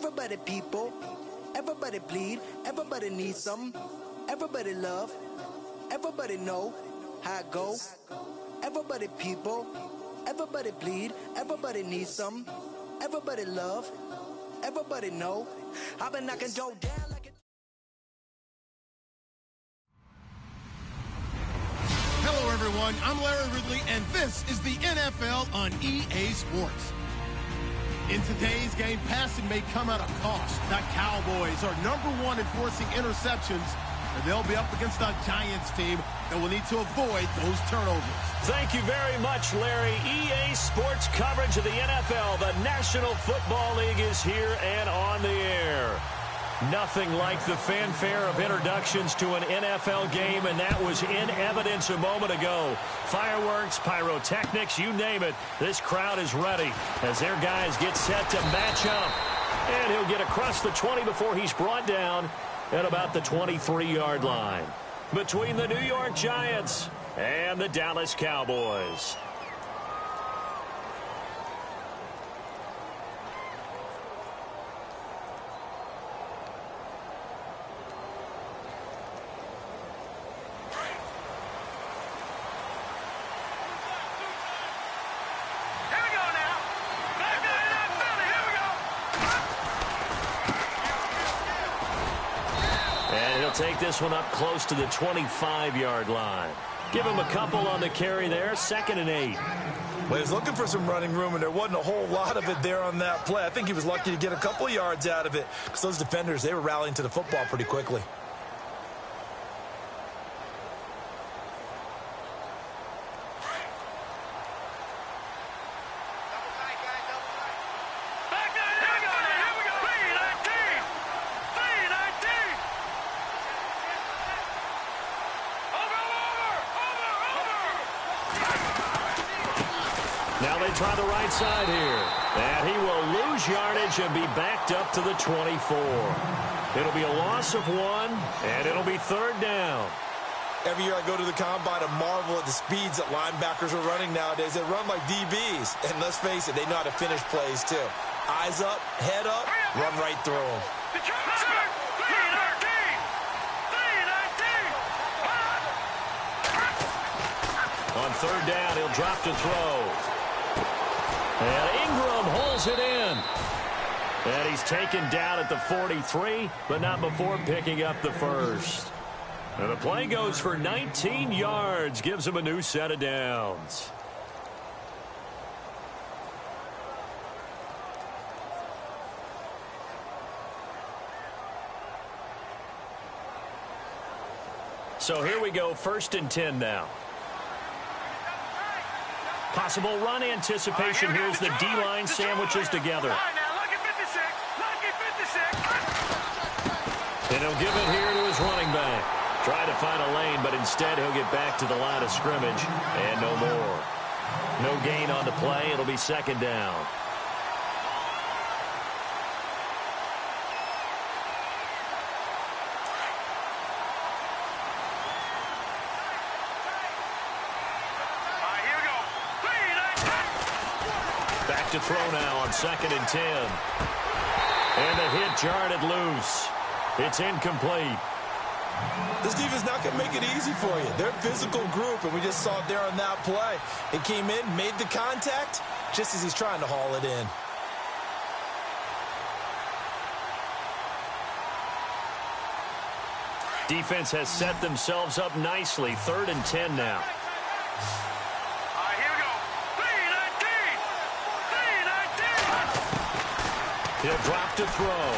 Everybody people, everybody bleed, everybody needs some, everybody love, everybody know how it go. Everybody people, everybody bleed, everybody needs some, everybody love, everybody know. I've been knocking down like a... Hello, everyone. I'm Larry Ridley, and this is the NFL on EA Sports. In today's game, passing may come at a cost. The Cowboys are #1 in forcing interceptions, and they'll be up against a Giants team that will need to avoid those turnovers. Thank you very much, Larry. EA Sports coverage of the NFL. The National Football League is here and on the air. Nothing like the fanfare of introductions to an NFL game, and that was in evidence a moment ago. Fireworks, pyrotechnics, you name it. This crowd is ready as their guys get set to match up. And he'll get across the 20 before he's brought down at about the 23-yard line. Between the New York Giants and the Dallas Cowboys. Take this one up close to the 25-yard line. Give him a couple on the carry there. 2nd and 8. Well, he's looking for some running room, and there wasn't a whole lot of it there on that play. I think he was lucky to get a couple of yards out of it because those defenders, they were rallying to the football pretty quickly. Try the right side here. And he will lose yardage and be backed up to the 24. It'll be a loss of 1, and it'll be 3rd down. Every year I go to the combine and marvel at the speeds that linebackers are running nowadays. They run like DBs. And let's face it, they know how to finish plays too. Eyes up, head up, run right through them. On 3rd down, he'll drop to throw. And Ingram holds it in. And he's taken down at the 43, but not before picking up the first. And the play goes for 19 yards, gives him a new set of downs. So here we go, 1st and 10 now. Possible run anticipation. Here's the D-line sandwiches together. And he'll give it here to his running back. Try to find a lane, but instead he'll get back to the line of scrimmage. And no more. No gain on the play. It'll be 2nd down. To throw now on 2nd and 10. And the hit jarred it loose. It's incomplete. This defense not going to make it easy for you. They're a physical group, and we just saw it there on that play. It came in, made the contact, just as he's trying to haul it in. Defense has set themselves up nicely. 3rd and 10 now. He'll drop to throw.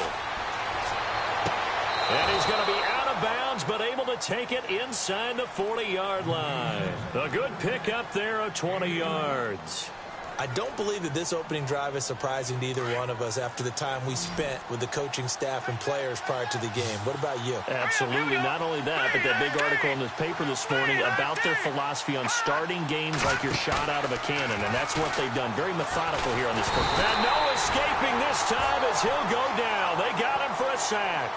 And he's going to be out of bounds, but able to take it inside the 40-yard line. A good pickup there of 20 yards. I don't believe that this opening drive is surprising to either one of us after the time we spent with the coaching staff and players prior to the game. What about you? Absolutely. Not only that, but that big article in this paper this morning about their philosophy on starting games like you're shot out of a cannon, and that's what they've done. Very methodical here on this football. And no escaping this time as he'll go down. They got him for a sack.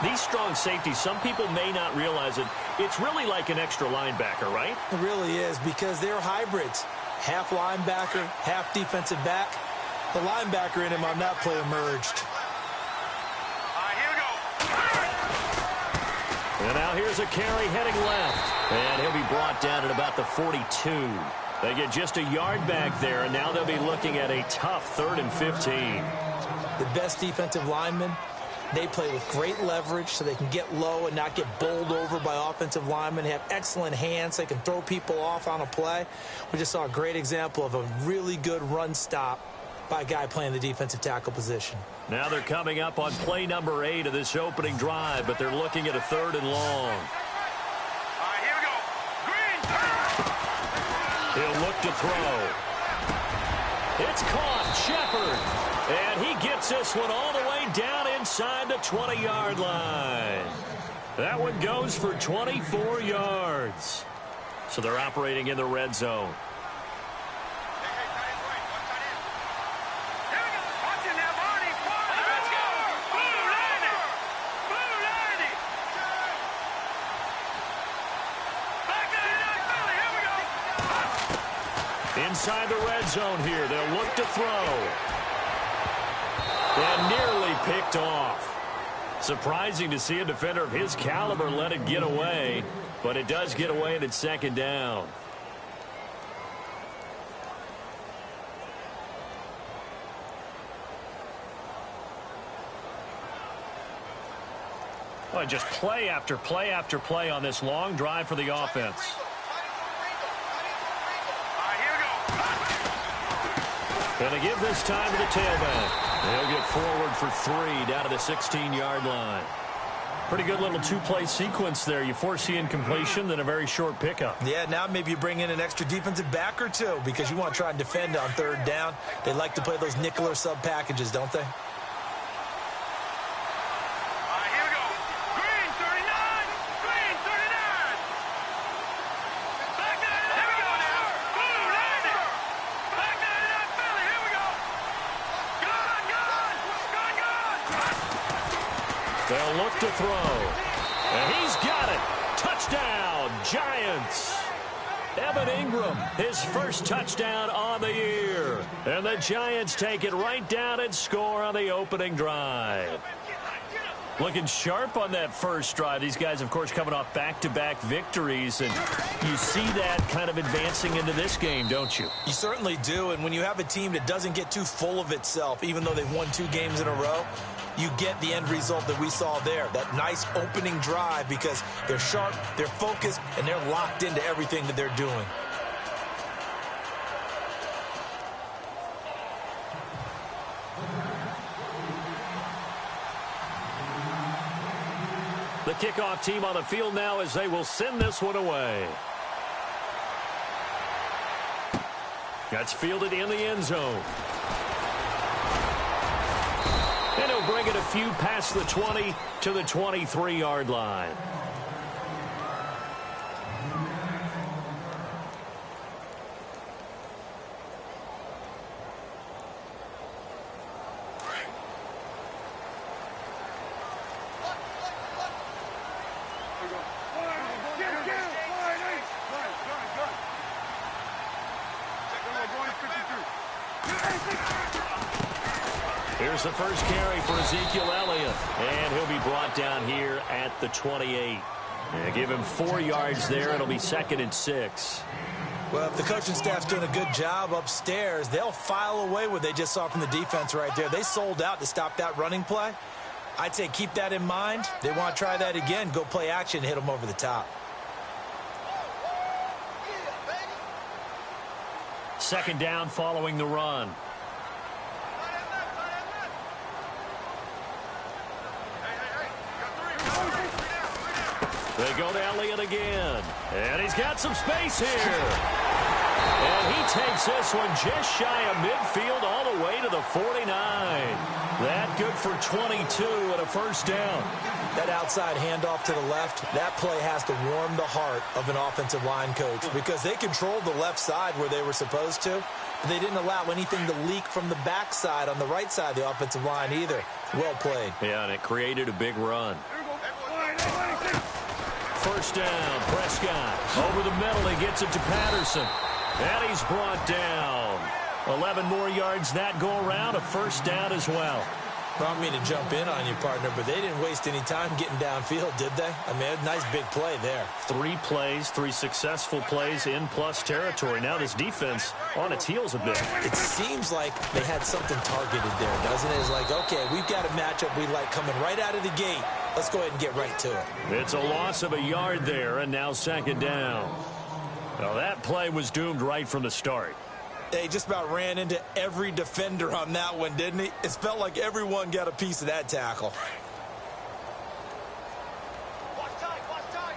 These strong safeties, some people may not realize it. It's really like an extra linebacker, right? It really is, because they're hybrids. Half linebacker, half defensive back. The linebacker in him on that play emerged. And now here's a carry heading left. And he'll be brought down at about the 42. They get just a yard back there, and now they'll be looking at a tough 3rd and 15. The best defensive linemen, they play with great leverage so they can get low and not get bowled over by offensive linemen. They have excellent hands. They can throw people off on a play. We just saw a great example of a really good run stop by a guy playing the defensive tackle position. Now they're coming up on play number 8 of this opening drive, but they're looking at a 3rd and long. All right, here we go. Green. He'll look to throw. It's caught. Shepard. And he gets this one all the way down inside the 20-yard line. That one goes for 24 yards. So they're operating in the red zone. Inside the red zone here. They'll look to throw. And nearly picked off. Surprising to see a defender of his caliber let it get away, but it does get away and it's 2nd down. Well, just play after play after play on this long drive for the offense. Going to give this time to the tailback. They'll get forward for 3 down to the 16-yard line. Pretty good little 2-play sequence there. You foresee incompletion, then a very short pickup. Yeah, now maybe you bring in an extra defensive back or two because you want to try and defend on 3rd down. They like to play those nickel or sub packages, don't they? They'll look to throw. And he's got it. Touchdown, Giants. Evan Ingram, his first touchdown on the year. And the Giants take it right down and score on the opening drive. Looking sharp on that first drive. These guys, of course, coming off back-to-back victories. And you see that kind of advancing into this game, don't you? You certainly do. And when you have a team that doesn't get too full of itself, even though they've won 2 games in a row, you get the end result that we saw there. That nice opening drive because they're sharp, they're focused, and they're locked into everything that they're doing. The kickoff team on the field now as they will send this one away. That's fielded in the end zone. And he'll bring it a few past the 20 to the 23-yard line. Here's the first carry for Ezekiel Elliott, and he'll be brought down here at the 28. And give him 4 yards there. It'll be 2nd and 6. Well, if the coaching staff's doing a good job upstairs, they'll file away what they just saw from the defense right there. They sold out to stop that running play. I'd say keep that in mind. They want to try that again. Go play action, hit them over the top. 2nd down following the run. They go to Elliott again. And he's got some space here. And he takes this one just shy of midfield all the way to the 49. That good for 22 and a first down. That outside handoff to the left, that play has to warm the heart of an offensive line coach because they controlled the left side where they were supposed to. But they didn't allow anything to leak from the backside on the right side of the offensive line either. Well played. Yeah, and it created a big run. First down, Prescott. Over the middle, he gets it to Patterson. And he's brought down. 11 more yards that go around, a first down as well. Well, I don't mean to jump in on you, partner, but they didn't waste any time getting downfield, did they? I mean, a nice big play there. 3 plays, 3 successful plays in plus territory. Now this defense on its heels a bit. It seems like they had something targeted there, doesn't it? It's like, okay, we've got a matchup we like coming right out of the gate. Let's go ahead and get right to it. It's a loss of a yard there, and now second down. Now that play was doomed right from the start. They just about ran into every defender on that one, didn't he? It felt like everyone got a piece of that tackle. Watch tight, watch tight.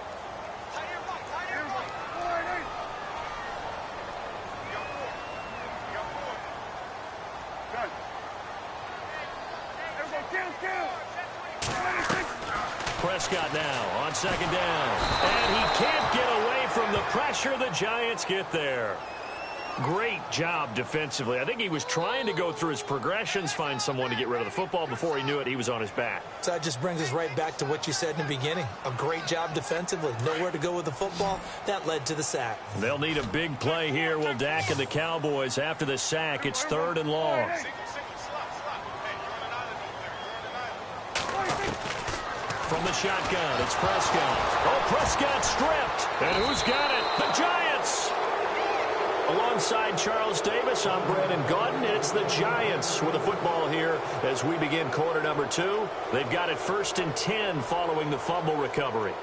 Tight here, right, tight here, right. You got 4. You got 4. Done. Everybody, down. Prescott now on second down. And he can't get away from the pressure. The Giants get there. Great job defensively. I think he was trying to go through his progressions, find someone to get rid of the football. Before he knew it, he was on his back. So that just brings us right back to what you said in the beginning. A great job defensively. Nowhere to go with the football. That led to the sack. They'll need a big play here. Will Dak and the Cowboys after the sack. It's 3rd and long. From the shotgun, it's Prescott. Oh, Prescott stripped. And who's got it? The Giants. Alongside Charles Davis, I'm Brandon Gaudin. It's the Giants with the football here as we begin quarter number 2. They've got it 1st and 10 following the fumble recovery.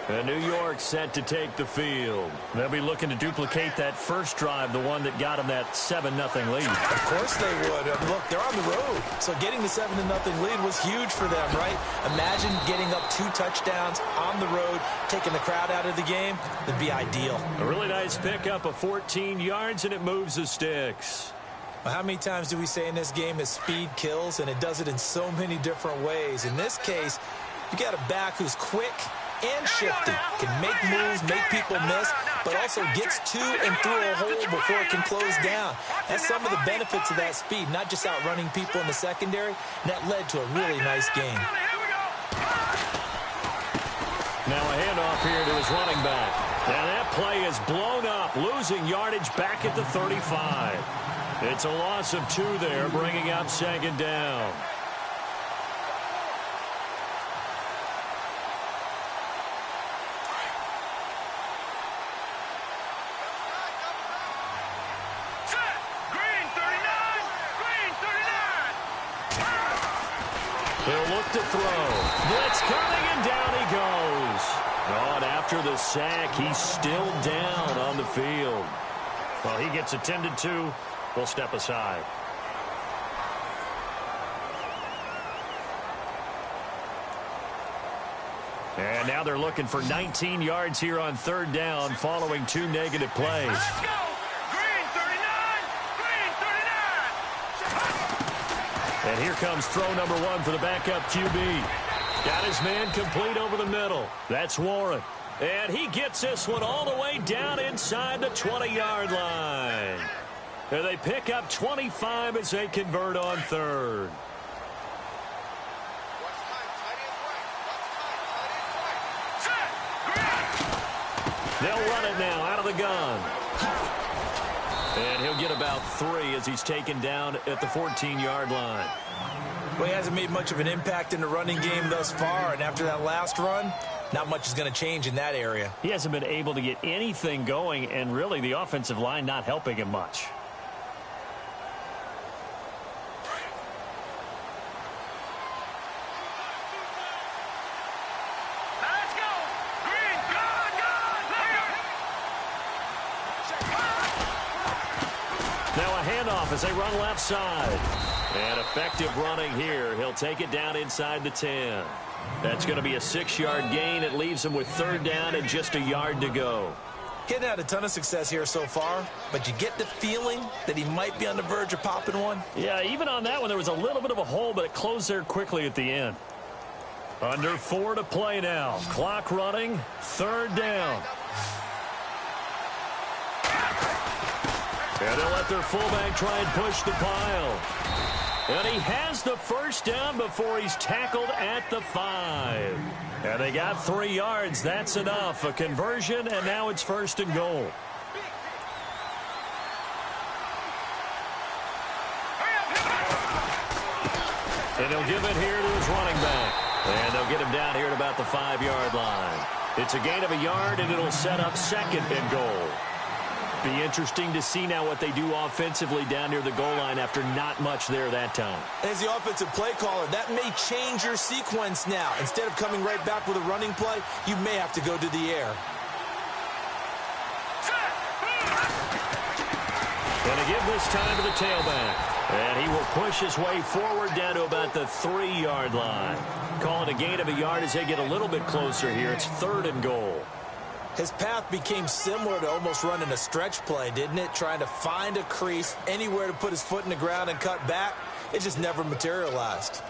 And New York set to take the field. They'll be looking to duplicate that first drive, the one that got them that 7-0 lead. Of course they would. Look, they're on the road. So getting the 7-0 lead was huge for them, right? Imagine getting up 2 touchdowns on the road, taking the crowd out of the game. That'd be ideal. A really nice pickup of 14 yards, and it moves the sticks. Well, how many times do we say in this game that speed kills, and it does it in so many different ways? In this case, you got a back who's quick and shifty, can make moves, make people miss, but also gets to and through a hole before it can close down. That's some of the benefits of that speed, not just outrunning people in the secondary. That led to a really nice game. Now a handoff here to his running back. And that play is blown up, losing yardage back at the 35. It's a loss of 2 there, bringing up second down. He'll look to throw. Blitz coming, and down he goes. Oh, and after the sack, he's still down on the field. Well, he gets attended to. We'll step aside. And now they're looking for 19 yards here on 3rd down following 2 negative plays. Let's go. Green 39. Green 39. And here comes throw number 1 for the backup QB. Got his man complete over the middle. That's Warren. And he gets this one all the way down inside the 20-yard line. And they pick up 25 as they convert on 3rd. They'll run it now out of the gun. And he'll get about 3 as he's taken down at the 14-yard line. Well, he hasn't made much of an impact in the running game thus far, and after that last run, not much is going to change in that area. He hasn't been able to get anything going, and really the offensive line not helping him much. Let's go. Green, Now a handoff as they run left side. And effective running here. He'll take it down inside the 10. That's going to be a 6-yard gain. It leaves him with 3rd down and just a yard to go. Getting had a ton of success here so far, but you get the feeling that he might be on the verge of popping one. Yeah, even on that one, there was a little bit of a hole, but it closed there quickly at the end. Under 4 to play now. Clock running. 3rd down. And they'll let their fullback try and push the pile. And he has the 1st down before he's tackled at the 5. And they got 3 yards. That's enough. A conversion, and now it's 1st and goal. And he'll give it here to his running back. And they'll get him down here at about the 5-yard line. It's a gain of a yard, and it'll set up second and goal. Be interesting to see now what they do offensively down near the goal line after not much there that time. As the offensive play caller, that may change your sequence now. Instead of coming right back with a running play, you may have to go to the air. Going to give this time to the tailback. And he will push his way forward down to about the 3-yard line. Calling a gain of a yard as they get a little bit closer here. It's third and goal. His path became similar to almost running a stretch play, didn't it? Trying to find a crease, anywhere to put his foot in the ground and cut back. It just never materialized.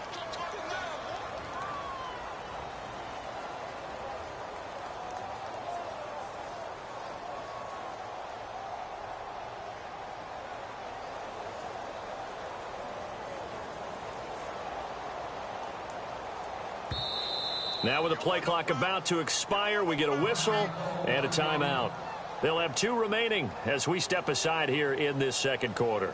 Now with the play clock about to expire, we get a whistle and a timeout. They'll have 2 remaining as we step aside here in this second quarter.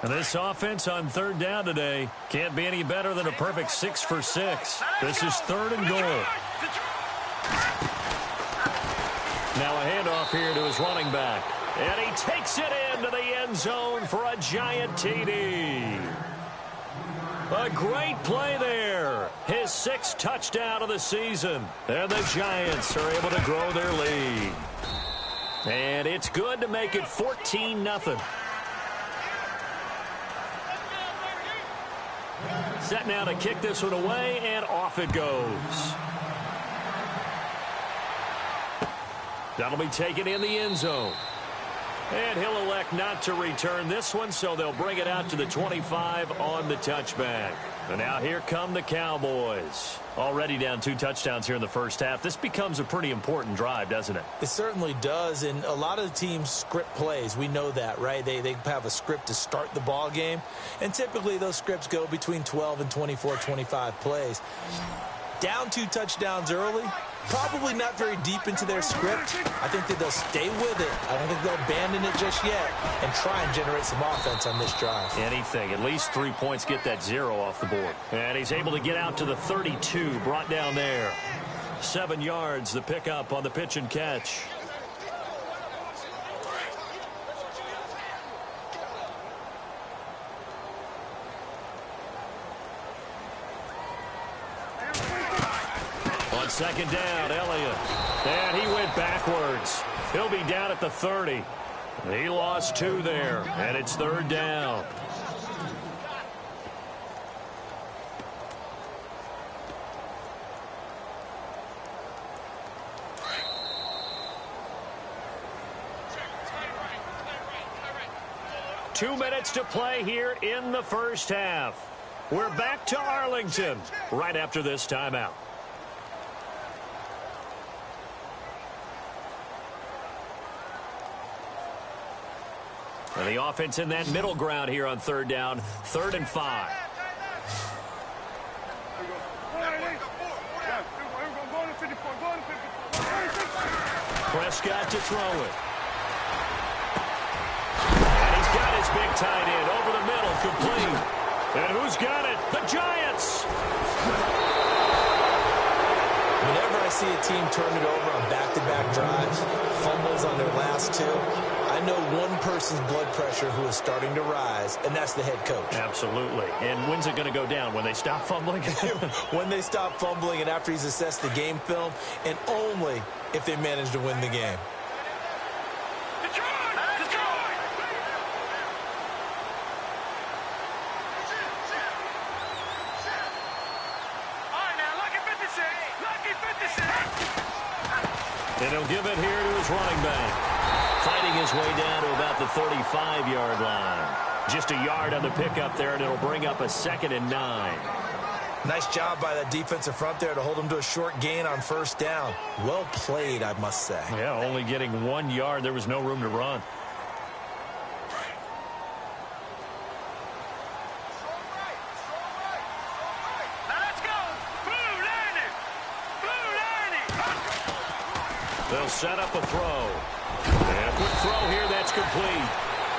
And this offense on third down today can't be any better than a perfect 6 for 6. This is third and goal. Now a handoff here to his running back. And he takes it into the end zone for a giant TD. A great play there. His 6th touchdown of the season. And the Giants are able to grow their lead. And it's good to make it 14-0. Set now to kick this one away, and off it goes. That'll be taken in the end zone. And he'll elect not to return this one, so they'll bring it out to the 25 on the touchback. And now here come the Cowboys. Already down 2 touchdowns here in the first half. This becomes a pretty important drive, doesn't it? It certainly does, and a lot of the teams script plays. We know that, right? They have a script to start the ball game, and typically those scripts go between 12 and 24, 25 plays. Down 2 touchdowns early, probably not very deep into their script. I think that they'll stay with it. I don't think they'll abandon it just yet and try and generate some offense on this drive. Anything. At least 3 points, get that 0 off the board. And he's able to get out to the 32, brought down there. 7 yards, the pickup on the pitch and catch. On second down, Elliott. And he went backwards. He'll be down at the 30. He lost 2 there, and it's third down. Two minutes to play here in the first half. We're back to Arlington right after this timeout. And the offense in that middle ground here on third down, 3rd and 5. Prescott to throw it. And he's got his big tight end over the middle, complete. And who's got it? The Giants! Whenever I see a team turn it over on back-to-back drives, fumbles on their last 2, I know one person's blood pressure who is starting to rise, and that's the head coach. Absolutely. And when's it going to go down? When they stop fumbling? When they stop fumbling and after he's assessed the game film, and only if they manage to win the game. And he'll give it here to his running back. Fighting his way down to about the 35-yard line. Just a yard on the pickup there, and it'll bring up a 2nd and 9. Nice job by that defensive front there to hold them to a short gain on first down. Well played, I must say. Yeah, only getting 1 yard. There was no room to run. They'll set up a throw. And a quick throw here, that's complete.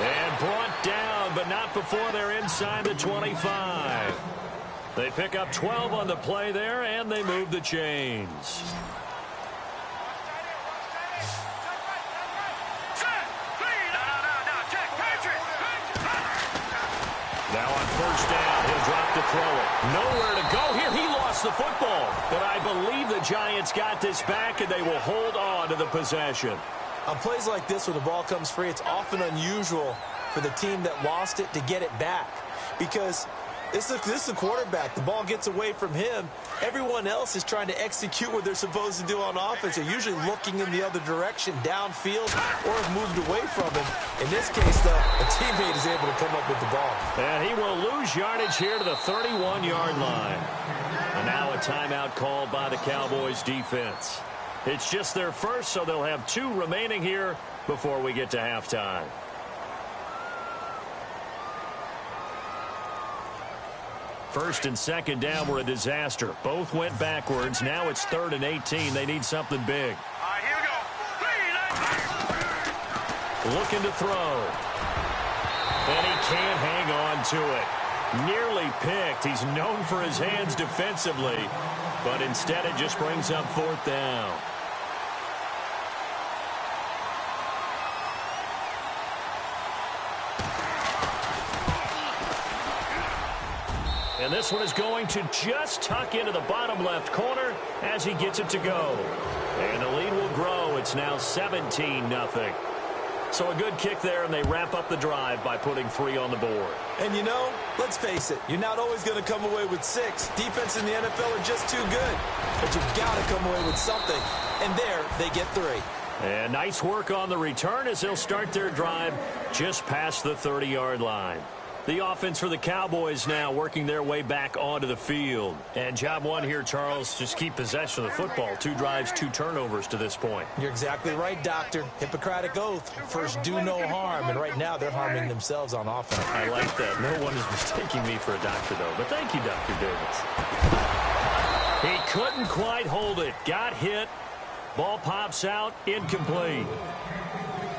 And brought down, but not before they're inside the 25. They pick up 12 on the play there, and they move the chains. Now on first down, he'll drop to throw it. Nowhere to go here. He lost the football. But I believe the Giants got this back, and they will hold on to the possession. On plays like this where the ball comes free, it's often unusual for the team that lost it to get it back. Because this is the quarterback. The ball gets away from him. Everyone else is trying to execute what they're supposed to do on offense. They're usually looking in the other direction, downfield, or have moved away from him. In this case, though, a teammate is able to come up with the ball. And he will lose yardage here to the 31-yard line. And now a timeout called by the Cowboys defense. It's just their first, so they'll have 2 remaining here before we get to halftime. First and second down were a disaster. Both went backwards. Now it's 3rd and 18. They need something big. All right, here we go. Looking to throw. And he can't hang on to it. Nearly picked. He's known for his hands defensively. But instead it just brings up 4th down. And this one is going to just tuck into the bottom left corner as he gets it to go. And the lead will grow. It's now 17-0. So a good kick there, and they wrap up the drive by putting 3 on the board. And you know, let's face it, you're not always going to come away with 6. Defense in the NFL are just too good. But you've got to come away with something. And there, they get 3. And nice work on the return as they'll start their drive just past the 30-yard line. The offense for the Cowboys now working their way back onto the field. And job one here, Charles, just keep possession of the football. 2 drives, 2 turnovers to this point. You're exactly right, Doctor. Hippocratic oath. First, do no harm. And right now, they're harming themselves on offense. I like that. No one is mistaking me for a doctor, though. But thank you, Dr. Davis. He couldn't quite hold it. Got hit. Ball pops out. Incomplete.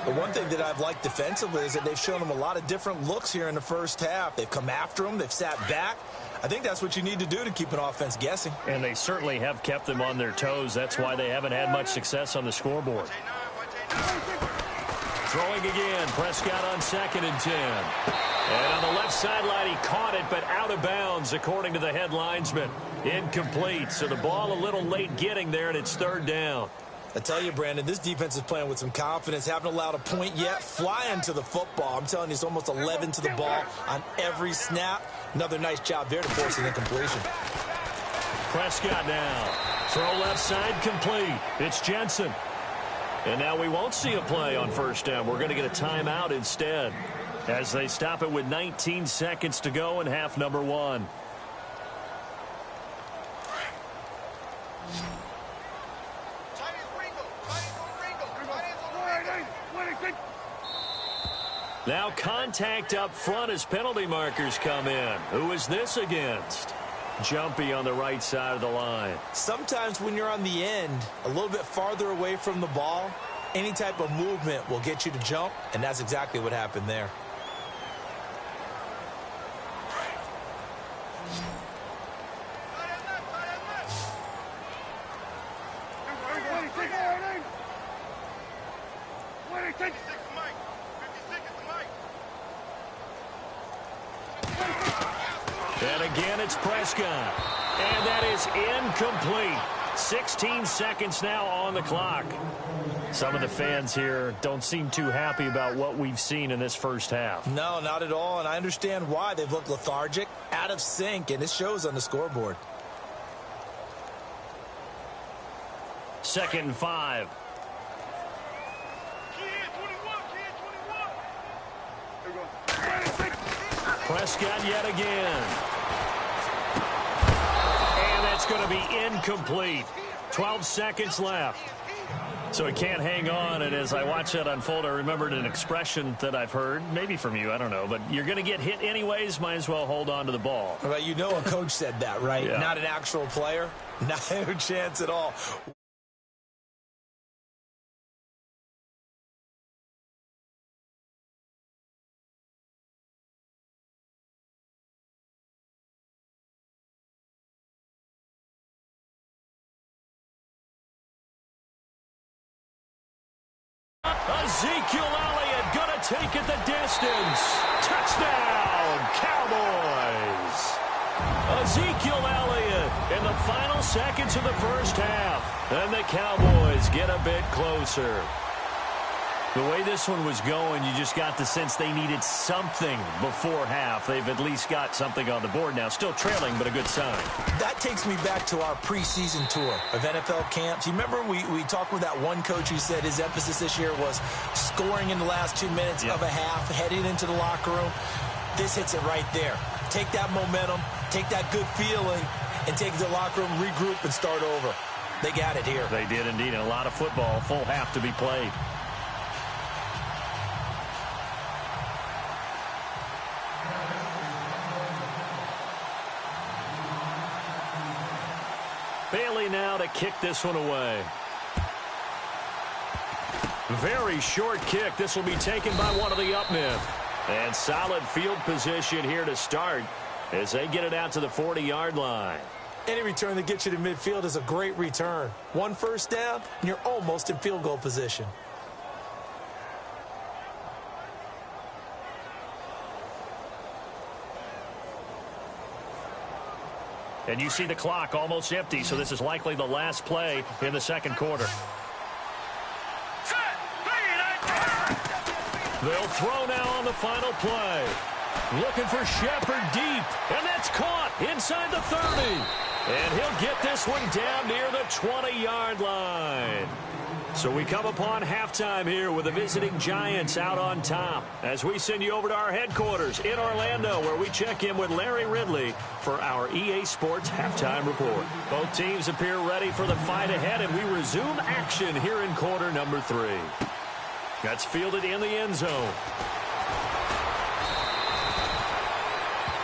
The one thing that I've liked defensively is that they've shown them a lot of different looks here in the first half. They've come after them. They've sat back. I think that's what you need to do to keep an offense guessing. And they certainly have kept them on their toes. That's why they haven't had much success on the scoreboard. Throwing again. Prescott on 2nd and 10. And on the left sideline, he caught it, but out of bounds, according to the head linesman. Incomplete. So the ball a little late getting there, and it's 3rd down. I tell you, Brandon, this defense is playing with some confidence. Haven't allowed a point yet. Flying to the football. I'm telling you, it's almost 11 to the ball on every snap. Another nice job there to force an incompletion. Prescott now. Throw left side complete. It's Jensen. And now we won't see a play on first down. We're going to get a timeout instead as they stop it with 19 seconds to go in half number 1. Now contact up front as penalty markers come in. Who is this against? Jumpy on the right side of the line. Sometimes when you're on the end, a little bit farther away from the ball, any type of movement will get you to jump, and that's exactly what happened there. And again, it's Prescott. And that is incomplete. 16 seconds now on the clock. Some of the fans here don't seem too happy about what we've seen in this first half. No, not at all, and I understand why. They've looked lethargic, out of sync, and it shows on the scoreboard. 2nd and 5. Prescott yet again. That's going to be incomplete. 12 seconds left. So he can't hang on, and as I watch that unfold, I remembered an expression that I've heard, maybe from you, I don't know, but you're going to get hit anyways, might as well hold on to the ball. Well, you know a coach said that, right? Yeah. Not an actual player. Not a chance at all. Ezekiel Elliott going to take it the distance. Touchdown, Cowboys. Ezekiel Elliott in the final seconds of the first half. And the Cowboys get a bit closer. The way this one was going, you just got the sense they needed something before half. They've at least got something on the board now. Still trailing, but a good sign. That takes me back to our preseason tour of NFL camps. You remember we talked with that one coach who said his emphasis this year was scoring in the last 2 minutes of a half, heading into the locker room. This hits it right there. Take that momentum, take that good feeling, and take it to the locker room, regroup, and start over. They got it here. They did indeed. And a lot of football, full half to be played. Bailey now to kick this one away. Very short kick. This will be taken by one of the up men. And solid field position here to start as they get it out to the 40-yard line. Any return that gets you to midfield is a great return. One first down, and you're almost in field goal position. And you see the clock almost empty, so this is likely the last play in the second quarter. They'll throw now on the final play. Looking for Shepard deep, and that's caught inside the 30. And he'll get this one down near the 20-yard line. So we come upon halftime here with the visiting Giants out on top as we send you over to our headquarters in Orlando, where we check in with Larry Ridley for our EA Sports Halftime Report. Both teams appear ready for the fight ahead, and we resume action here in quarter number 3. That's fielded in the end zone.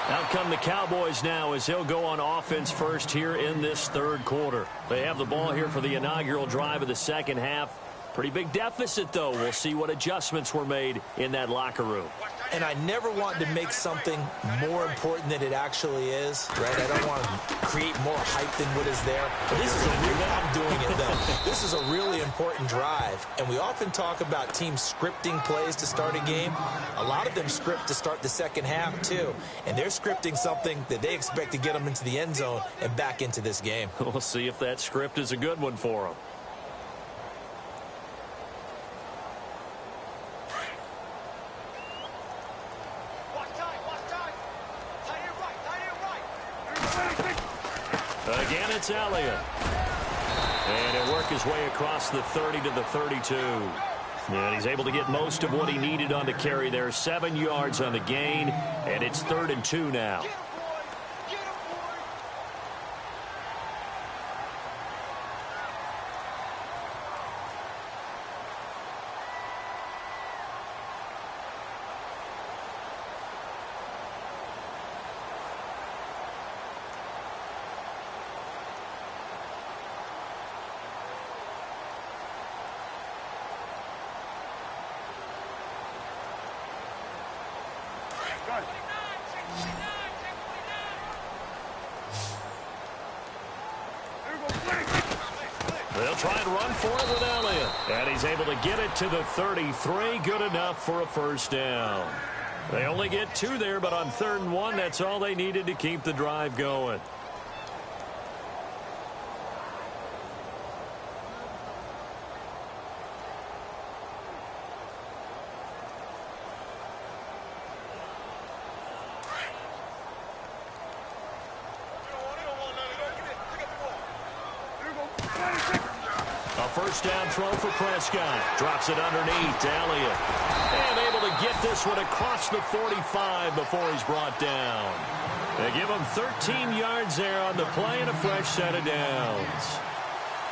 Out come the Cowboys now as they'll go on offense first here in this third quarter. They have the ball here for the inaugural drive of the second half. Pretty big deficit, though. We'll see what adjustments were made in that locker room. And I never want to make something more important than it actually is, right? I don't want to create more hype than what is there. But this is I'm doing it, though. This is a really important drive. And we often talk about teams scripting plays to start a game. A lot of them script to start the second half, too. And they're scripting something that they expect to get them into the end zone and back into this game. We'll see if that script is a good one for them. Again, it's Elliott. And he'll work his way across the 30 to the 32. And he's able to get most of what he needed on the carry there. 7 yards on the gain, and it's 3rd and 2 now. They'll try and run for it with Elliott. And he's able to get it to the 33. Good enough for a first down. They only get 2 there, but on 3rd and 1, that's all they needed to keep the drive going. First down throw for Prescott. Drops it underneath to Elliott. And able to get this one across the 45 before he's brought down. They give him 13 yards there on the play and a fresh set of downs.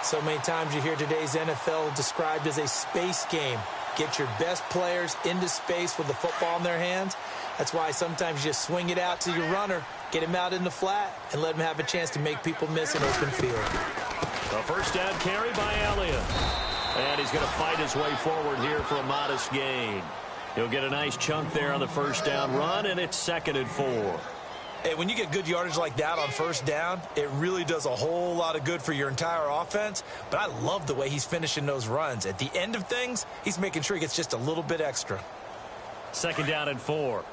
So many times you hear today's NFL described as a space game. Get your best players into space with the football in their hands. That's why sometimes you just swing it out to your runner, get him out in the flat, and let him have a chance to make people miss an open field. A first down carry by Elliott. And he's going to fight his way forward here for a modest gain. He'll get a nice chunk there on the first down run, and it's 2nd and 4. Hey, when you get good yardage like that on first down, it really does a whole lot of good for your entire offense. But I love the way he's finishing those runs. At the end of things, he's making sure he gets just a little bit extra. 2nd down and 4.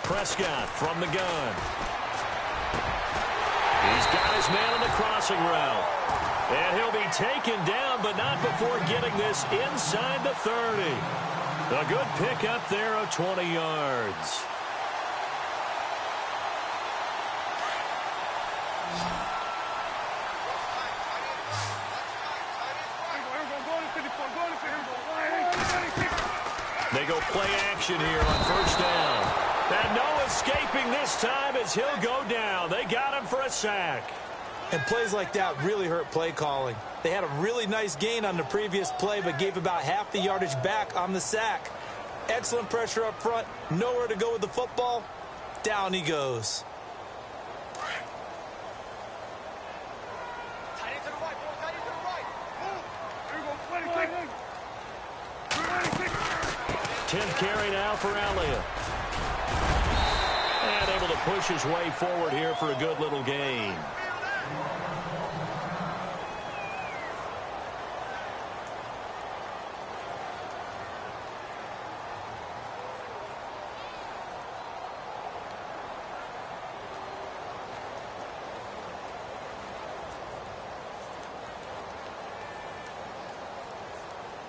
Prescott from the gun. He's got his man on the crossing route. And he'll be taken down, but not before getting this inside the 30. A good pickup there of 20 yards. They go play action here on first down. And no escaping this time as he'll go down. They got him for a sack. And plays like that really hurt play calling. They had a really nice gain on the previous play, but gave about half the yardage back on the sack. Excellent pressure up front. Nowhere to go with the football. Down he goes. Tight end to the right, boy. Tight end to the right. Move. 10th carry now for Elliott. And able to push his way forward here for a good little gain.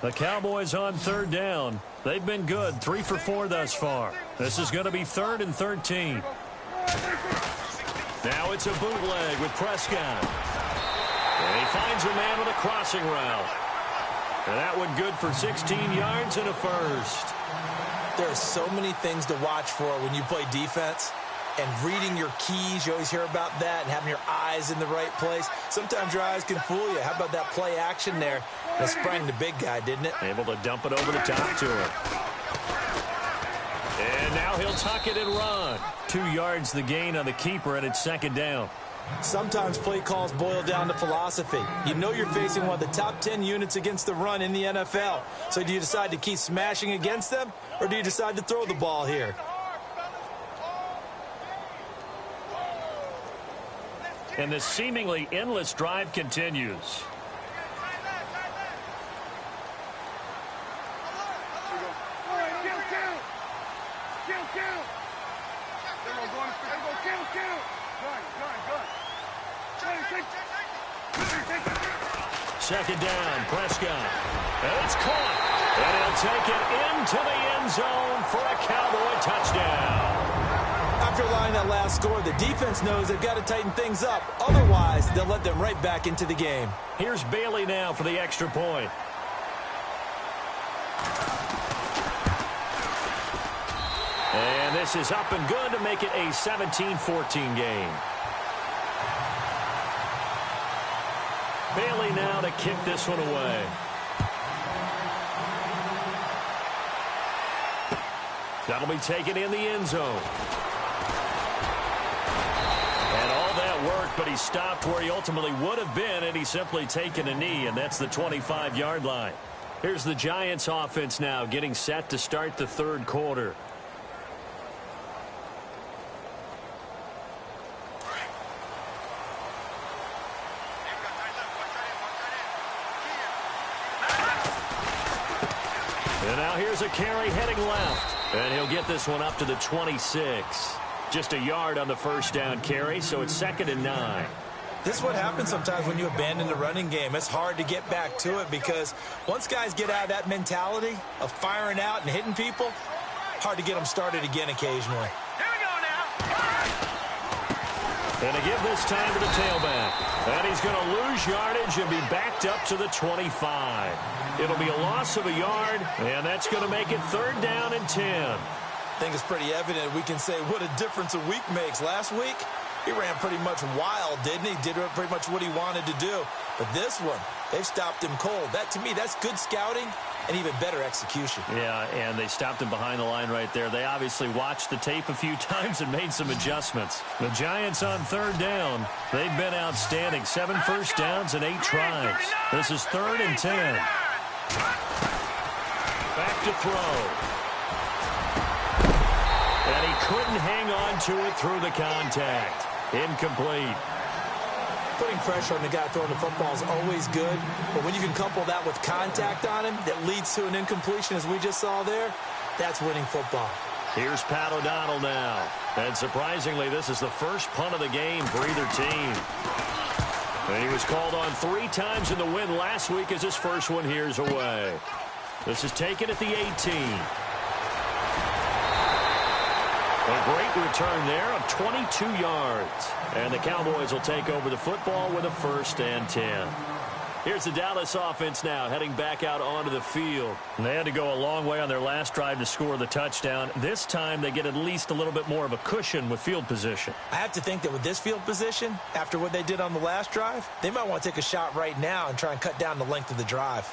The Cowboys on 3rd down. They've been good, 3 for 4 thus far. This is going to be 3rd and 13. Now it's a bootleg with Prescott. And he finds a man with a crossing route. And that one good for 16 yards and a first. There are so many things to watch for when you play defense. And reading your keys, you always hear about that, and having your eyes in the right place. Sometimes your eyes can fool you. How about that play action there? That sprang the big guy, didn't it? Able to dump it over the top to him. And now he'll tuck it and run. 2 yards the gain on the keeper, and it's 2nd down. Sometimes play calls boil down to philosophy. You know you're facing one of the top 10 units against the run in the NFL. So do you decide to keep smashing against them, or do you decide to throw the ball here? And the seemingly endless drive continues. Second down, Prescott. And it's caught. And he'll take it into the end zone for a Cowboy touchdown. After allowing that last score, the defense knows they've got to tighten things up. Otherwise, they'll let them right back into the game. Here's Bailey now for the extra point. And this is up and good to make it a 17-14 game. Bailey now to kick this one away. That'll be taken in the end zone. And all that worked, but he stopped where he ultimately would have been, and he's simply taken a knee, and that's the 25-yard line. Here's the Giants offense now getting set to start the 3rd quarter. And now here's a carry heading left. And he'll get this one up to the 26. Just a yard on the first down carry, so it's 2nd and 9. This is what happens sometimes when you abandon the running game. It's hard to get back to it because once guys get out of that mentality of firing out and hitting people, hard to get them started again occasionally. Here we go now. And to give this time to the tailback. And he's going to lose yardage and be backed up to the 25. It'll be a loss of a yard, and that's going to make it 3rd down and 10. I think it's pretty evident. We can say what a difference a week makes. Last week, he ran pretty much wild, didn't he? Did pretty much what he wanted to do. But this one, they've stopped him cold. That, to me, that's good scouting and even better execution. Yeah, and they stopped him behind the line right there. They obviously watched the tape a few times and made some adjustments. The Giants on 3rd down. They've been outstanding. 7 first downs and 8 tries. This is 3rd and 10. Back to throw. And he couldn't hang on to it through the contact. Incomplete. Putting pressure on the guy throwing the football is always good, but when you can couple that with contact on him that leads to an incompletion, as we just saw there, that's winning football. Here's Pat O'Donnell now. And surprisingly, this is the first punt of the game for either team. And he was called on 3 times in the win last week as his first one here's away. This is taken at the 18. A great return there of 22 yards. And the Cowboys will take over the football with a 1st and 10. Here's the Dallas offense now heading back out onto the field. And they had to go a long way on their last drive to score the touchdown. This time they get at least a little bit more of a cushion with field position. I have to think that with this field position, after what they did on the last drive, they might want to take a shot right now and try and cut down the length of the drive.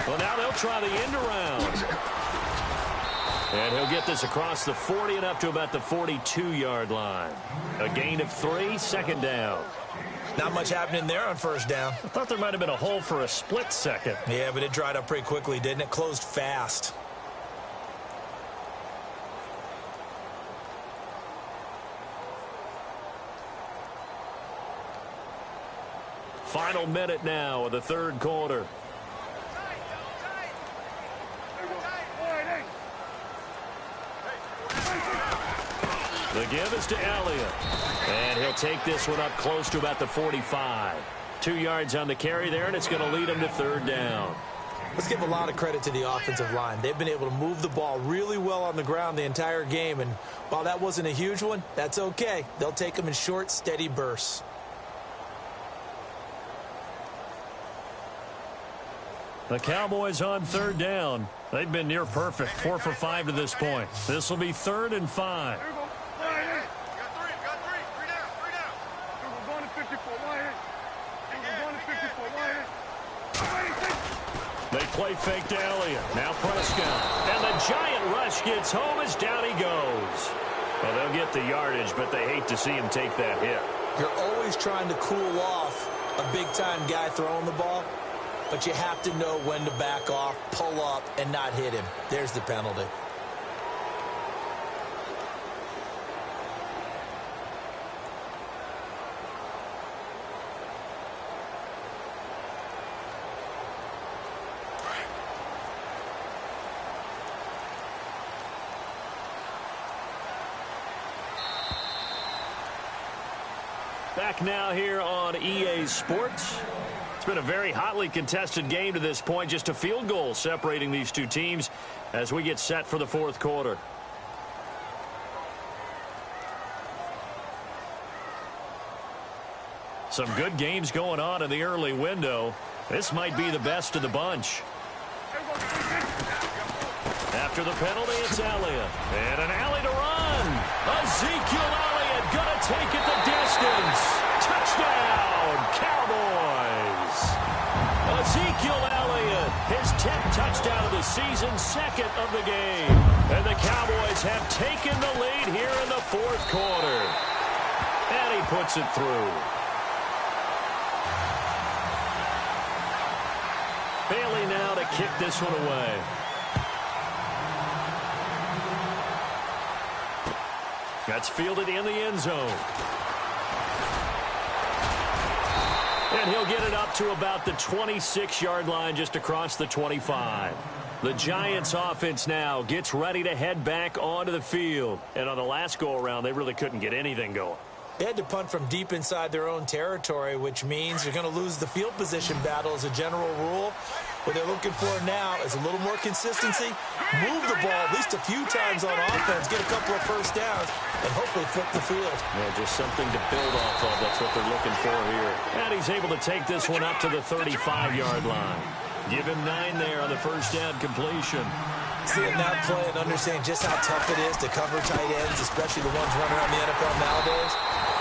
Well, now they'll try the end around. And he'll get this across the 40 and up to about the 42-yard line. A gain of 3, 2nd down. Not much happening there on 1st down. I thought there might have been a hole for a split second. Yeah, but it dried up pretty quickly, didn't it? Closed fast. Final minute now of the 3rd quarter. The give is to Elliott. And he'll take this one up close to about the 45. 2 yards on the carry there, and it's going to lead him to 3rd down. Let's give a lot of credit to the offensive line. They've been able to move the ball really well on the ground the entire game. And while that wasn't a huge one, that's okay. They'll take them in short, steady bursts. The Cowboys on 3rd down. They've been near perfect, 4 for 5 to this point. This will be 3rd and 5. They play fake to Elliott. Now Prescott. And the giant rush gets home as down he goes. Well, they'll get the yardage, but they hate to see him take that hit. You're always trying to cool off a big-time guy throwing the ball, but you have to know when to back off, pull up, and not hit him. There's the penalty. Back now here on EA Sports. It's been a very hotly contested game to this point. Just a field goal separating these two teams as we get set for the 4th quarter. Some good games going on in the early window. This might be the best of the bunch. After the penalty, it's Elliott. And an alley to run. Ezekiel Elliott going to take it the distance. Touchdown, Cowboys. Ezekiel Elliott, his 10th touchdown of the season, 2nd of the game. And the Cowboys have taken the lead here in the 4th quarter. And he puts it through. Bailey now to kick this one away. That's fielded in the end zone. And he'll get it up to about the 26-yard line just across the 25. The Giants offense now gets ready to head back onto the field. And on the last go-around, they really couldn't get anything going. They had to punt from deep inside their own territory, which means you're going to lose the field position battle as a general rule. What they're looking for now is a little more consistency, move the ball at least a few times on offense, get a couple of first downs, and hopefully flip the field. Yeah, just something to build off of. That's what they're looking for here. And he's able to take this one up to the 35-yard line. Give him 9 there on the first down completion. Seeing that play and understanding just how tough it is to cover tight ends, especially the ones running around the NFL nowadays,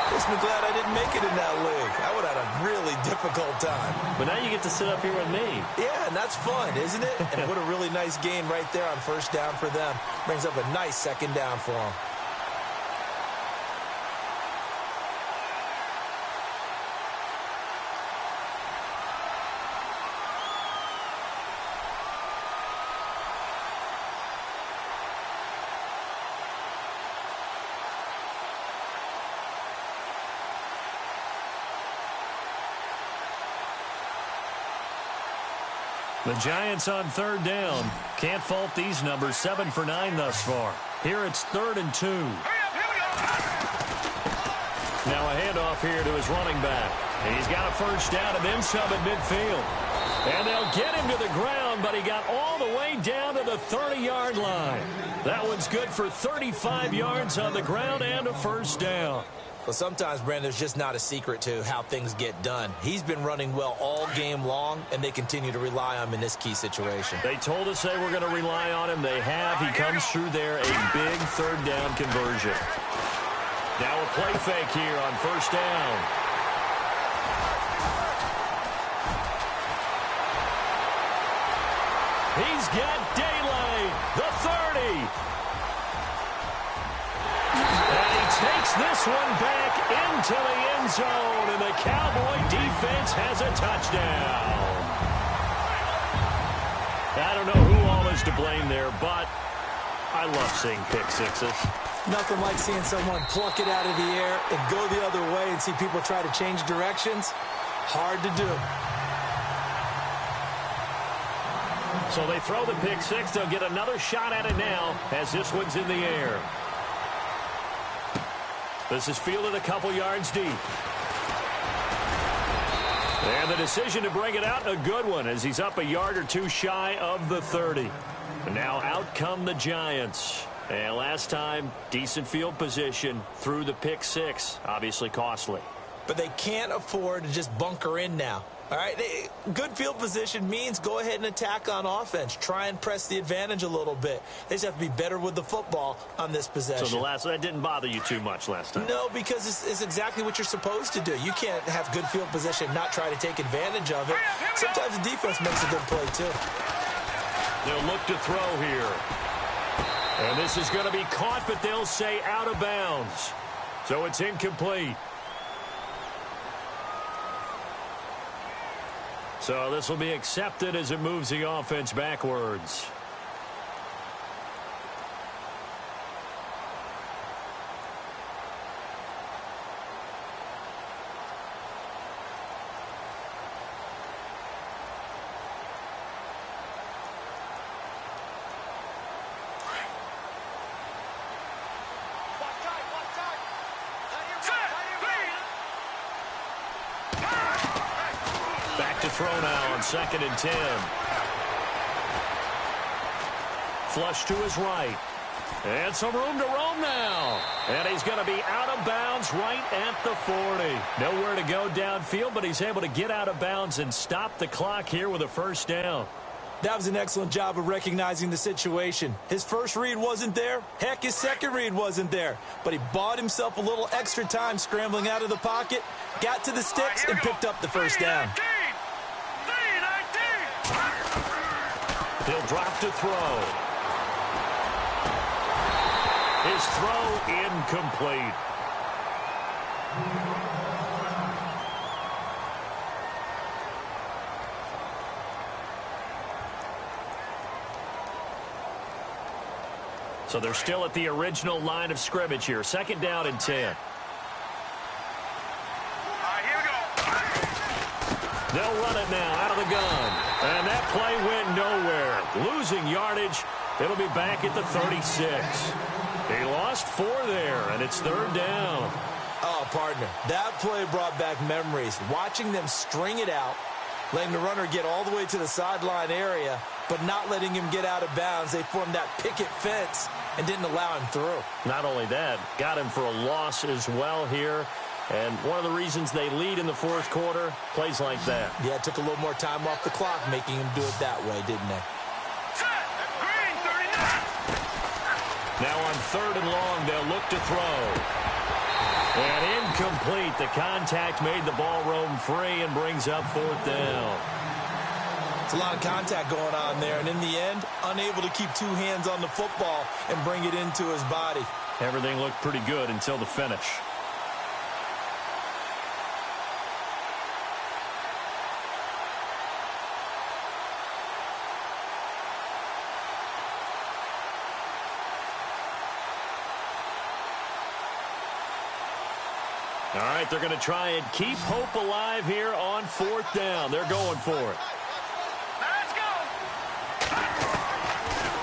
makes me glad I didn't make it in that league. I would have had a really difficult time. But now you get to sit up here with me. Yeah, and that's fun, isn't it? And what a really nice gain right there on first down for them. Brings up a nice second down for them. The Giants on third down. Can't fault these numbers. 7 for 9 thus far. Here it's 3rd and 2. Now a handoff here to his running back. And he's got a first down and then some at midfield. And they'll get him to the ground, but he got all the way down to the 30-yard line. That one's good for 35 yards on the ground and a first down. Well, sometimes, Brandon, there's just not a secret to how things get done. He's been running well all game long, and they continue to rely on him in this key situation. They told us they were going to rely on him. They have. He comes through there, a big third down conversion. Now a play fake here on first down. He's got daylight, the 30. Takes this one back into the end zone, and the Cowboy defense has a touchdown. I don't know who all is to blame there, but I love seeing pick sixes. Nothing like seeing someone pluck it out of the air and go the other way and see people try to change directions. Hard to do. So they throw the pick six. They'll get another shot at it now as this one's in the air. This is fielded a couple yards deep. And the decision to bring it out, a good one, as he's up a yard or two shy of the 30. And now out come the Giants. And last time, decent field position through the pick six. Obviously costly. But they can't afford to just bunker in now. All right, good field position means go ahead and attack on offense. Try and press the advantage a little bit. They just have to be better with the football on this possession. So that didn't bother you too much last time? No, because it's exactly what you're supposed to do. You can't have good field position and not try to take advantage of it. Sometimes the defense makes a good play, too. They'll look to throw here. And this is going to be caught, but they'll say out of bounds. So it's incomplete. So this will be accepted as it moves the offense backwards. Back to throw now on 2nd and 10. Flush to his right. And some room to roam now. And he's going to be out of bounds right at the 40. Nowhere to go downfield, but he's able to get out of bounds and stop the clock here with a first down. That was an excellent job of recognizing the situation. His first read wasn't there. Heck, his second read wasn't there. But he bought himself a little extra time scrambling out of the pocket, got to the sticks, and picked up the first down. He'll drop to throw. His throw incomplete. So they're still at the original line of scrimmage here. 2nd down and 10. Here we go. They'll run it now out of the gun. And that play went nowhere. Losing yardage. It'll be back at the 36. He lost 4 there, and it's 3rd down. Oh, partner. That play brought back memories. Watching them string it out, letting the runner get all the way to the sideline area, but not letting him get out of bounds. They formed that picket fence and didn't allow him through. Not only that, got him for a loss as well here. And one of the reasons they lead in the fourth quarter, plays like that. Yeah, it took a little more time off the clock, making him do it that way, didn't they? Green, 39. Now on 3rd and long, they'll look to throw. And incomplete. The contact made the ball roam free and brings up 4th down. It's a lot of contact going on there, and in the end, unable to keep 2 hands on the football and bring it into his body. Everything looked pretty good until the finish. All right, they're going to try and keep hope alive here on 4th down. They're going for it. Let's go.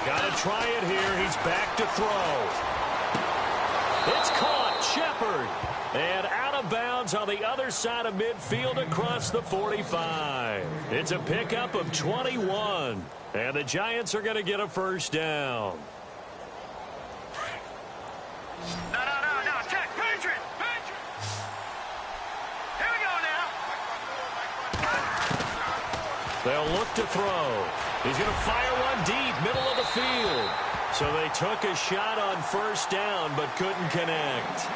Got to try it here. He's back to throw. It's caught. Shepard. And out of bounds on the other side of midfield across the 45. It's a pickup of 21. And the Giants are going to get a 1st down. No. Check. Patriot. Here we go now. They'll look to throw. He's going to fire one deep, middle of the field. So they took a shot on 1st down, but couldn't connect.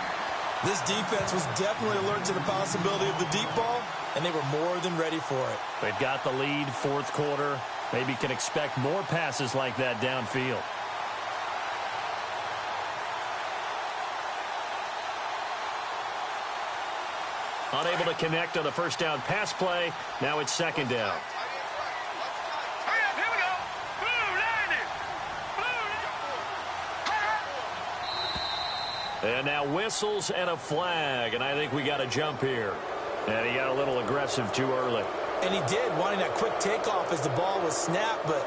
This defense was definitely alert to the possibility of the deep ball, and they were more than ready for it. They've got the lead, 4th quarter. Maybe can expect more passes like that downfield. Unable to connect on the 1st down pass play. Now it's 2nd down. Hurry up. Here we go. Blue, landing. And now whistles and a flag, and I think we got a jump here. And he got a little aggressive too early. And he did, wanting that quick takeoff as the ball was snapped, but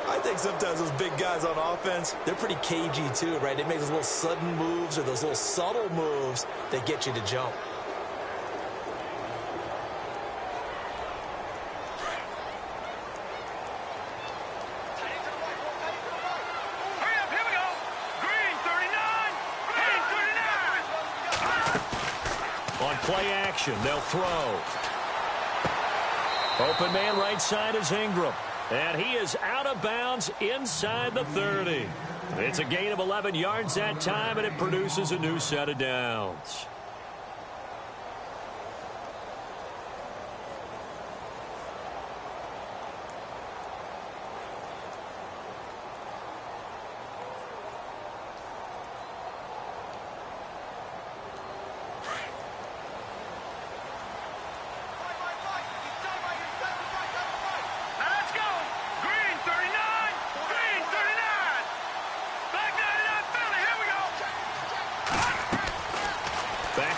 I think sometimes those big guys on offense, they're pretty cagey too, right? They make those little sudden moves or those little subtle moves that get you to jump. Play action. They'll throw. Open man right side is Ingram. And he is out of bounds inside the 30. It's a gain of 11 yards that time, and it produces a new set of downs.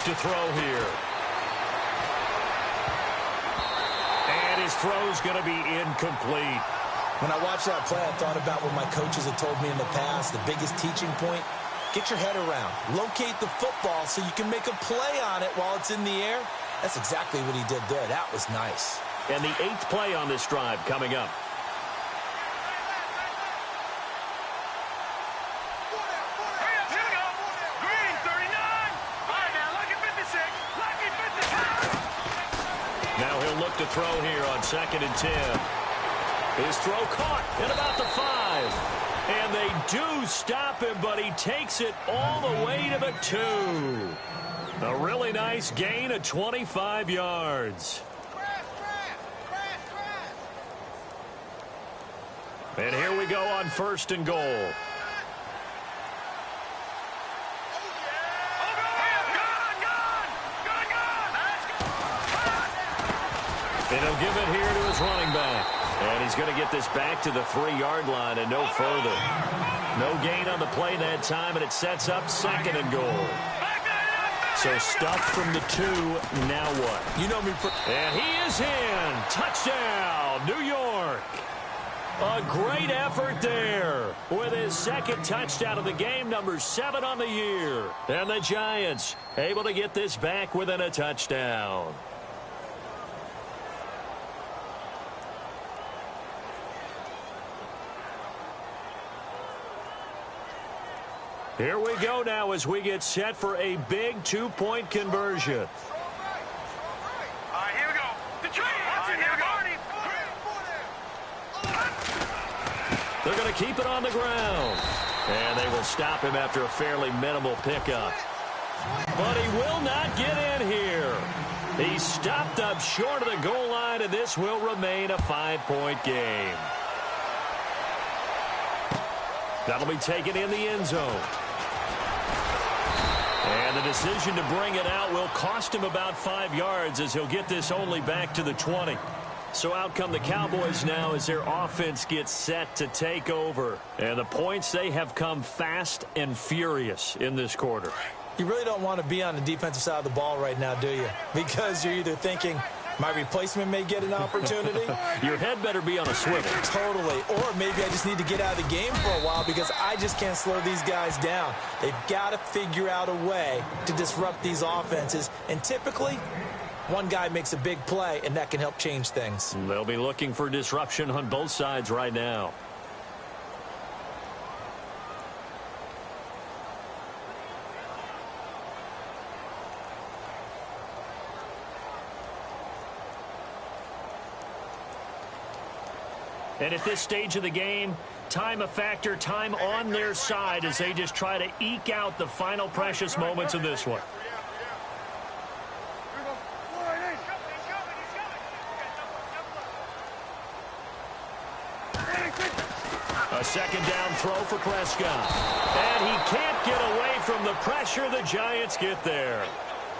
To throw here. And his throw's going to be incomplete. When I watched that play, I thought about what my coaches had told me in the past. The biggest teaching point, get your head around. Locate the football so you can make a play on it while it's in the air. That's exactly what he did there. That was nice. And the 8th play on this drive coming up. To throw here on 2nd and 10. His throw caught at about the 5. And they do stop him, but he takes it all the way to the 2. A really nice gain of 25 yards. And here we go on 1st and goal. And he'll give it here to his running back. And he's going to get this back to the 3-yard line and no further. No gain on the play that time, and it sets up 2nd and goal. So stuffed from the 2, now what? You know me. And he is in. Touchdown, New York. A great effort there with his second touchdown of the game, number 7 on the year. And the Giants able to get this back within a touchdown. Here we go now as we get set for a big 2-point conversion. Here we go. Here we go. They're going to keep it on the ground. And they will stop him after a fairly minimal pickup. But he will not get in here. He stopped up short of the goal line, and this will remain a 5-point game. That'll be taken in the end zone. And the decision to bring it out will cost him about 5 yards as he'll get this only back to the 20. So out come the Cowboys now as their offense gets set to take over. And the points, they have come fast and furious in this quarter. You really don't want to be on the defensive side of the ball right now, do you? Because you're either thinking, my replacement may get an opportunity. Your head better be on a swivel. Totally. Or maybe I just need to get out of the game for a while because I just can't slow these guys down. They've got to figure out a way to disrupt these offenses. And typically, one guy makes a big play, and that can help change things. They'll be looking for disruption on both sides right now. And at this stage of the game, time a factor, time on their side as they just try to eke out the final precious moments of this one. A second down throw for Prescott. And he can't get away from the pressure. The Giants get there.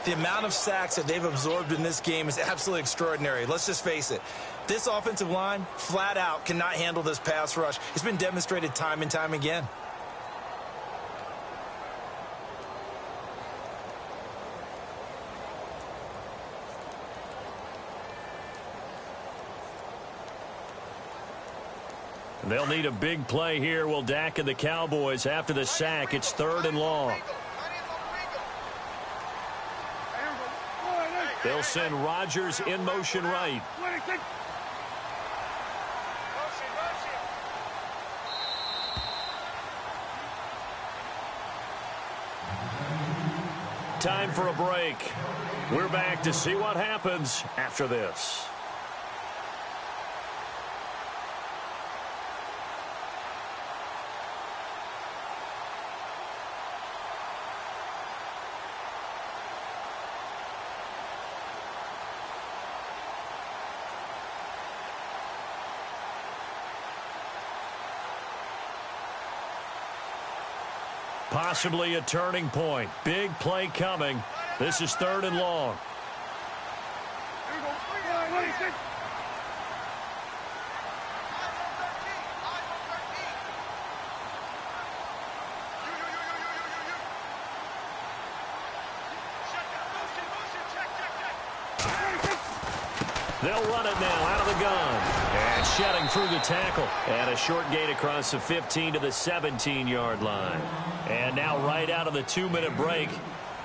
The amount of sacks that they've absorbed in this game is absolutely extraordinary. Let's just face it. This offensive line, flat out, cannot handle this pass rush. It's been demonstrated time and time again. They'll need a big play here. Will Dak and the Cowboys after the sack. It's 3rd and long. They'll send Rodgers in motion right. Time for a break. We're back to see what happens after this. Possibly a turning point. Big play coming. This is 3rd and long. They'll run it now out of the gun. And shedding through the tackle. And a short gain across the 15 to the 17-yard line. And now right out of the 2-minute break,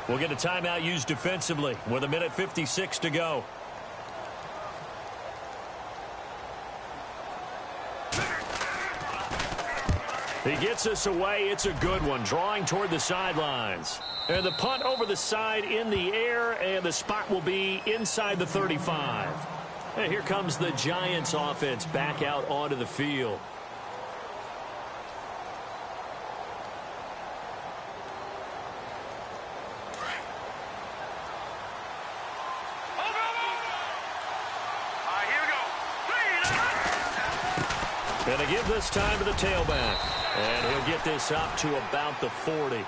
we'll get a timeout used defensively with 1:56 to go. He gets us away. It's a good one, drawing toward the sidelines. And the punt over the side in the air, and the spot will be inside the 35. And here comes the Giants offense back out onto the field. Going to give this time to the tailback. And he'll get this up to about the 40.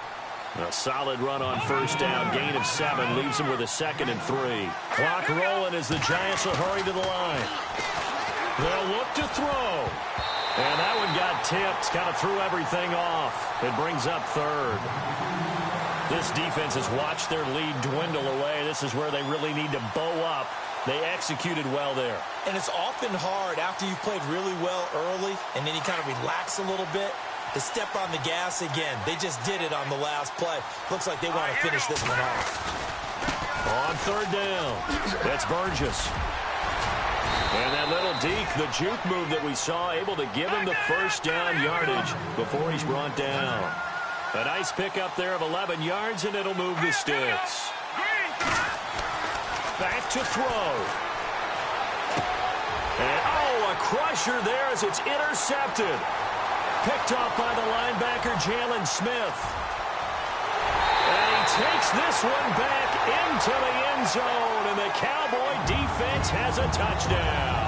A solid run on first down. Gain of 7 leaves him with a 2nd and 3. Clock rolling as the Giants will hurry to the line. They'll look to throw. And that one got tipped. Kind of threw everything off. It brings up 3rd. This defense has watched their lead dwindle away. This is where they really need to bow up They executed well there. And it's often hard after you've played really well early and then you kind of relax a little bit to step on the gas again. They just did it on the last play. Looks like they want to finish this one off. On third down, that's Burgess. And that little deke, the juke move that we saw, able to give him the first down yardage before he's brought down. A nice pickup there of 11 yards, and it'll move the sticks. Back to throw. And, oh, a crusher there as it's intercepted. Picked off by the linebacker, Jalen Smith. And he takes this one back into the end zone, and the Cowboy defense has a touchdown.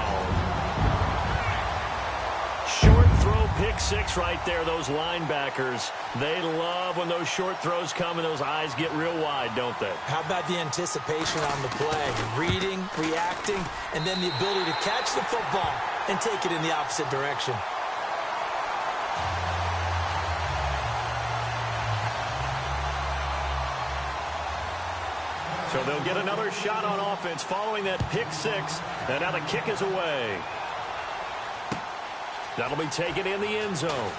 Short throw, pick six right there. Those linebackers, they love when those short throws come and those eyes get real wide, don't they? How about the anticipation on the play? Reading, reacting, and then the ability to catch the football and take it in the opposite direction. So they'll get another shot on offense following that pick six. And now the kick is away. That'll be taken in the end zone.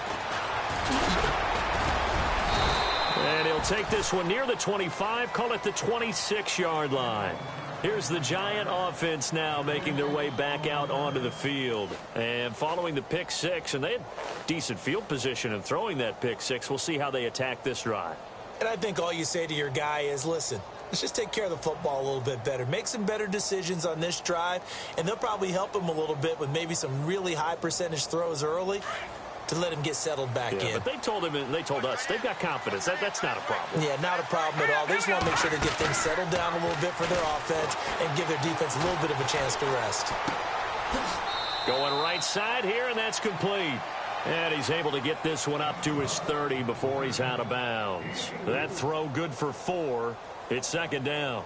And he'll take this one near the 25, call it the 26-yard line. Here's the Giant offense now making their way back out onto the field. And following the pick six, and they had decent field position in throwing that pick six. We'll see how they attack this drive. And I think all you say to your guy is, listen, let's just take care of the football a little bit better. Make some better decisions on this drive, and they'll probably help him a little bit with maybe some really high percentage throws early to let him get settled back in. But they told him and they told us they've got confidence. That's not a problem. Yeah, not a problem at all. They just want to make sure they get things settled down a little bit for their offense and give their defense a little bit of a chance to rest. Going right side here, and that's complete. And he's able to get this one up to his 30 before he's out of bounds. That throw good for 4. It's second down.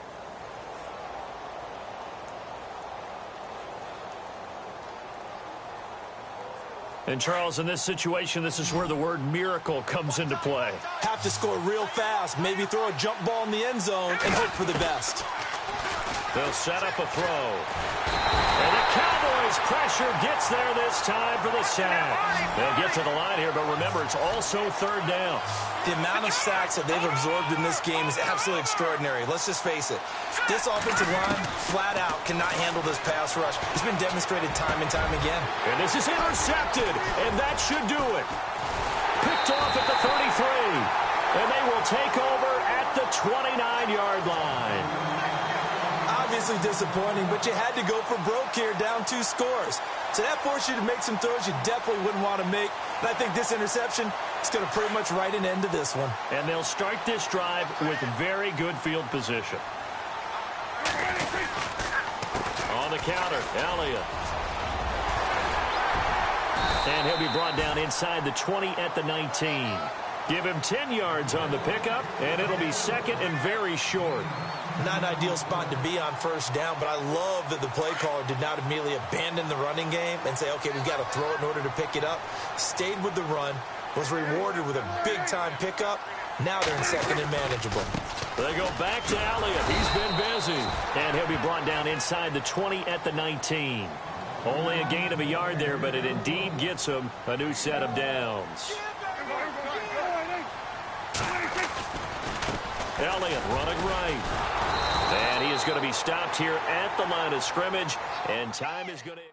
And, Charles, in this situation, this is where the word miracle comes into play. Have to score real fast, maybe throw a jump ball in the end zone and hope for the best. They'll set up a throw. And the Cowboys pressure gets there this time for the sack. They'll get to the line here, but remember, it's also third down. The amount of sacks that they've absorbed in this game is absolutely extraordinary. Let's just face it. This offensive line, flat out, cannot handle this pass rush. It's been demonstrated time and time again. And this is intercepted, and that should do it. Picked off at the 33, and they will take over at the 29-yard line. Obviously disappointing, but you had to go for broke here, down 2 scores. So that forced you to make some throws you definitely wouldn't want to make. And I think this interception is going to pretty much write an end to this one. And they'll start this drive with very good field position. On the counter, Elliott. And he'll be brought down inside the 20 at the 19. Give him 10 yards on the pickup, and it'll be second and very short. Not an ideal spot to be on first down, but I love that the play caller did not immediately abandon the running game and say, okay, we've got to throw it in order to pick it up. Stayed with the run, was rewarded with a big-time pickup. Now they're in second and manageable. They go back to Elliott. He's been busy. And he'll be brought down inside the 20 at the 19. Only a gain of a yard there, but it indeed gets him a new set of downs. Elliott running right. And he is going to be stopped here at the line of scrimmage. And time is going to...